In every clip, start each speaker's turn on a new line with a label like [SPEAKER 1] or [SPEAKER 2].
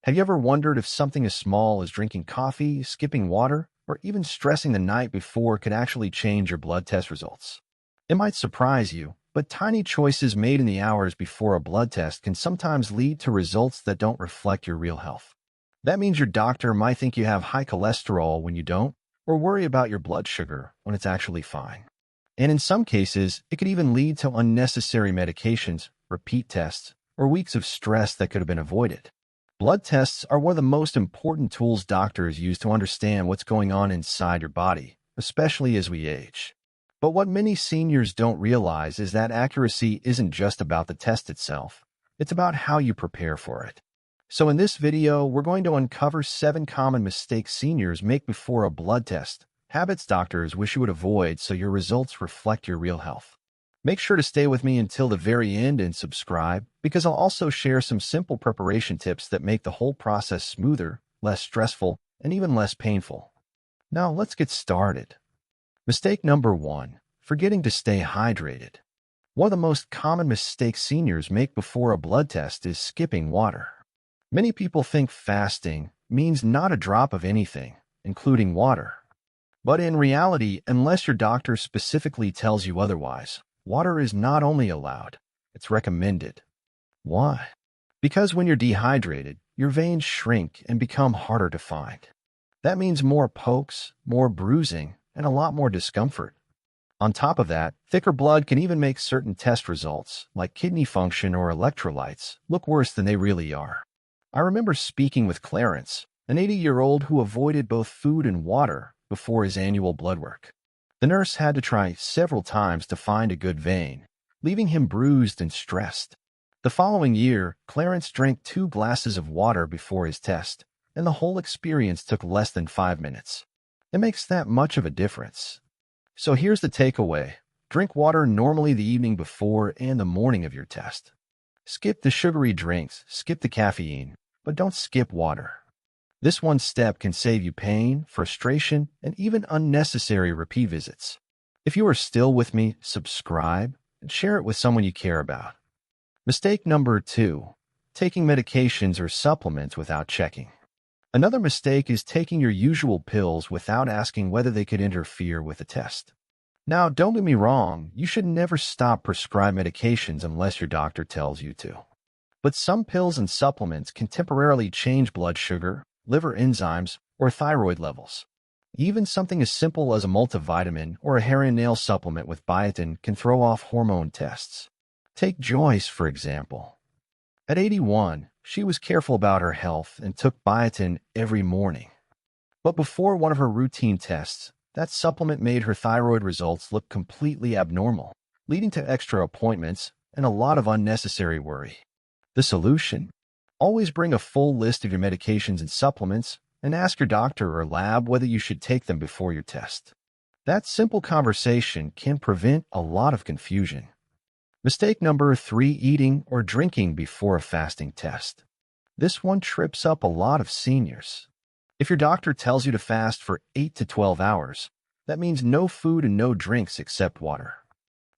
[SPEAKER 1] Have you ever wondered if something as small as drinking coffee, skipping water, or even stressing the night before could actually change your blood test results? It might surprise you, but tiny choices made in the hours before a blood test can sometimes lead to results that don't reflect your real health. That means your doctor might think you have high cholesterol when you don't, or worry about your blood sugar when it's actually fine. And in some cases, it could even lead to unnecessary medications, repeat tests, or weeks of stress that could have been avoided. Blood tests are one of the most important tools doctors use to understand what's going on inside your body, especially as we age. But what many seniors don't realize is that accuracy isn't just about the test itself. It's about how you prepare for it. So in this video, we're going to uncover 7 common mistakes seniors make before a blood test, habits doctors wish you would avoid so your results reflect your real health. Make sure to stay with me until the very end and subscribe, because I'll also share some simple preparation tips that make the whole process smoother, less stressful, and even less painful. Now let's get started. Mistake number 1, forgetting to stay hydrated. One of the most common mistakes seniors make before a blood test is skipping water. Many people think fasting means not a drop of anything, including water. But in reality, unless your doctor specifically tells you otherwise, water is not only allowed, it's recommended. Why? Because when you're dehydrated, your veins shrink and become harder to find. That means more pokes, more bruising, and a lot more discomfort. On top of that, thicker blood can even make certain test results, like kidney function or electrolytes, look worse than they really are. I remember speaking with Clarence, an 80-year-old who avoided both food and water before his annual blood work. The nurse had to try several times to find a good vein, leaving him bruised and stressed. The following year, Clarence drank 2 glasses of water before his test, and the whole experience took less than 5 minutes. It makes that much of a difference. So here's the takeaway. Drink water normally the evening before and the morning of your test. Skip the sugary drinks, skip the caffeine, but don't skip water. This one step can save you pain, frustration, and even unnecessary repeat visits. If you are still with me, subscribe and share it with someone you care about. Mistake number 2, taking medications or supplements without checking. Another mistake is taking your usual pills without asking whether they could interfere with the test. Now, don't get me wrong, you should never stop prescribed medications unless your doctor tells you to. But some pills and supplements can temporarily change blood sugar, liver enzymes, or thyroid levels. Even something as simple as a multivitamin or a hair and nail supplement with biotin can throw off hormone tests. Take Joyce, for example. At 81, she was careful about her health and took biotin every morning. But before one of her routine tests, that supplement made her thyroid results look completely abnormal, leading to extra appointments and a lot of unnecessary worry. The solution? Always bring a full list of your medications and supplements and ask your doctor or lab whether you should take them before your test. That simple conversation can prevent a lot of confusion. Mistake number 3, eating or drinking before a fasting test. This one trips up a lot of seniors. If your doctor tells you to fast for 8 to 12 hours, that means no food and no drinks except water.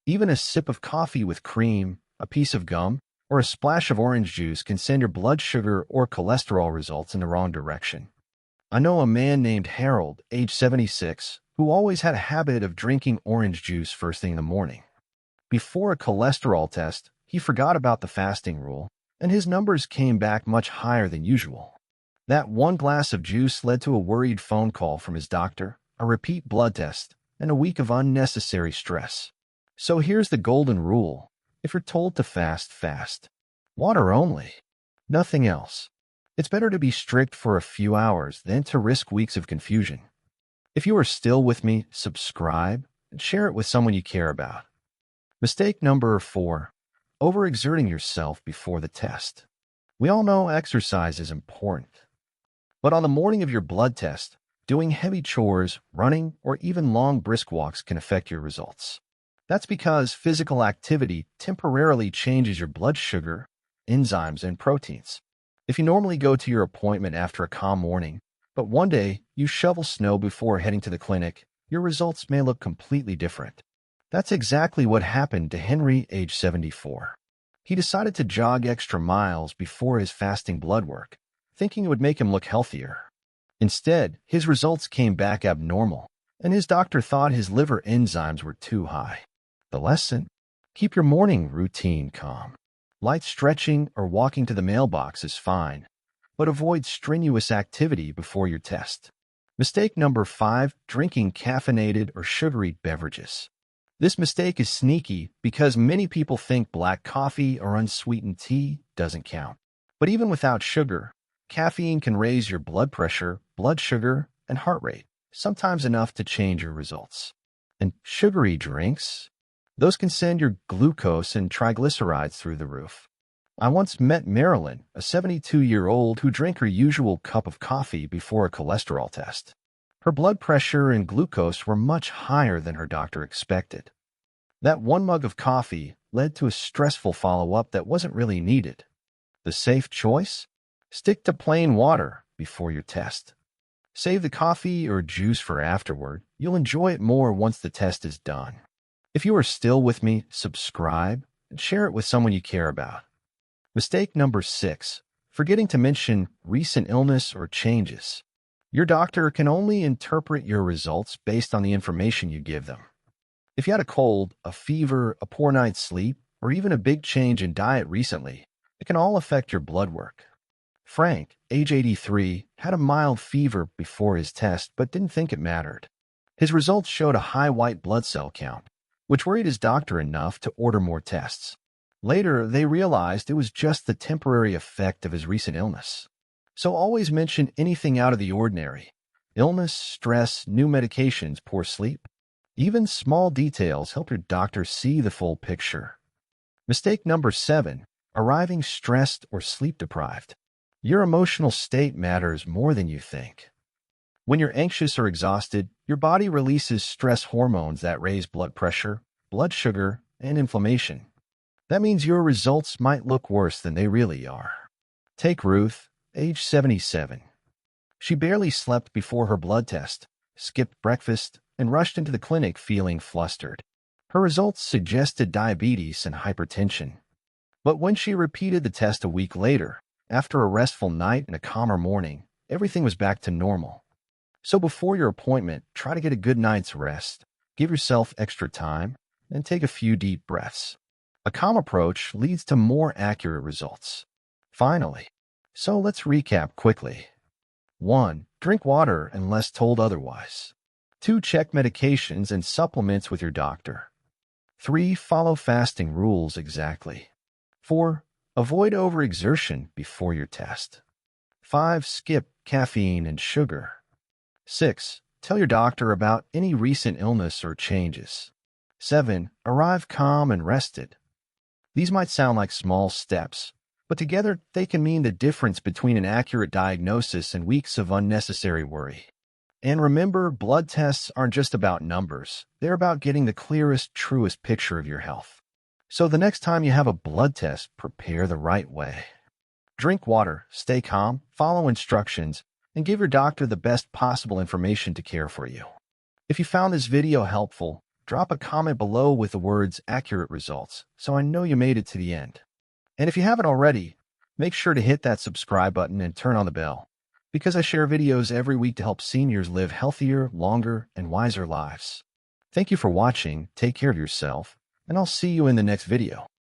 [SPEAKER 1] Even a sip of coffee with cream, a piece of gum, or a splash of orange juice can send your blood sugar or cholesterol results in the wrong direction. I know a man named Harold, age 76, who always had a habit of drinking orange juice first thing in the morning. Before a cholesterol test, he forgot about the fasting rule, and his numbers came back much higher than usual. That one glass of juice led to a worried phone call from his doctor, a repeat blood test, and a week of unnecessary stress. So here's the golden rule. If you're told to fast, fast. Water only. Nothing else. It's better to be strict for a few hours than to risk weeks of confusion. If you are still with me, subscribe and share it with someone you care about. Mistake number 4, overexerting yourself before the test. We all know exercise is important. But on the morning of your blood test, doing heavy chores, running, or even long brisk walks can affect your results. That's because physical activity temporarily changes your blood sugar, enzymes, and proteins. If you normally go to your appointment after a calm morning, but one day you shovel snow before heading to the clinic, your results may look completely different. That's exactly what happened to Henry, age 74. He decided to jog extra miles before his fasting blood work, thinking it would make him look healthier. Instead, his results came back abnormal, and his doctor thought his liver enzymes were too high. The lesson? Keep your morning routine calm. Light stretching or walking to the mailbox is fine, but avoid strenuous activity before your test. Mistake number 5, drinking caffeinated or sugary beverages. This mistake is sneaky because many people think black coffee or unsweetened tea doesn't count. But even without sugar, caffeine can raise your blood pressure, blood sugar, and heart rate, sometimes enough to change your results. And sugary drinks? Those can send your glucose and triglycerides through the roof. I once met Marilyn, a 72-year-old who drank her usual cup of coffee before a cholesterol test. Her blood pressure and glucose were much higher than her doctor expected. That one mug of coffee led to a stressful follow-up that wasn't really needed. The safe choice? Stick to plain water before your test. Save the coffee or juice for afterward. You'll enjoy it more once the test is done. If you are still with me, subscribe and share it with someone you care about. Mistake number 6, forgetting to mention recent illness or changes. Your doctor can only interpret your results based on the information you give them. If you had a cold, a fever, a poor night's sleep, or even a big change in diet recently, it can all affect your blood work. Frank, age 83, had a mild fever before his test but didn't think it mattered. His results showed a high white blood cell count, which worried his doctor enough to order more tests. Later, they realized it was just the temporary effect of his recent illness. So always mention anything out of the ordinary. Illness, stress, new medications, poor sleep. Even small details help your doctor see the full picture. Mistake number 7, arriving stressed or sleep-deprived. Your emotional state matters more than you think. When you're anxious or exhausted, your body releases stress hormones that raise blood pressure, blood sugar, and inflammation. That means your results might look worse than they really are. Take Ruth, age 77. She barely slept before her blood test, skipped breakfast, and rushed into the clinic feeling flustered. Her results suggested diabetes and hypertension. But when she repeated the test a week later, after a restful night and a calmer morning, everything was back to normal. So before your appointment, try to get a good night's rest, give yourself extra time, and take a few deep breaths. A calm approach leads to more accurate results. Finally, so let's recap quickly. 1. Drink water unless told otherwise. 2. Check medications and supplements with your doctor. 3. Follow fasting rules exactly. 4. Avoid overexertion before your test. 5. Skip caffeine and sugar. 6. Tell your doctor about any recent illness or changes. 7. Arrive calm and rested. These might sound like small steps, but together they can mean the difference between an accurate diagnosis and weeks of unnecessary worry. And remember, blood tests aren't just about numbers. They're about getting the clearest, truest picture of your health. So the next time you have a blood test, prepare the right way. Drink water, stay calm, follow instructions, and give your doctor the best possible information to care for you. If you found this video helpful, drop a comment below with the words "accurate results" so I know you made it to the end. And if you haven't already, make sure to hit that subscribe button and turn on the bell, because I share videos every week to help seniors live healthier, longer, and wiser lives. Thank you for watching, take care of yourself, and I'll see you in the next video.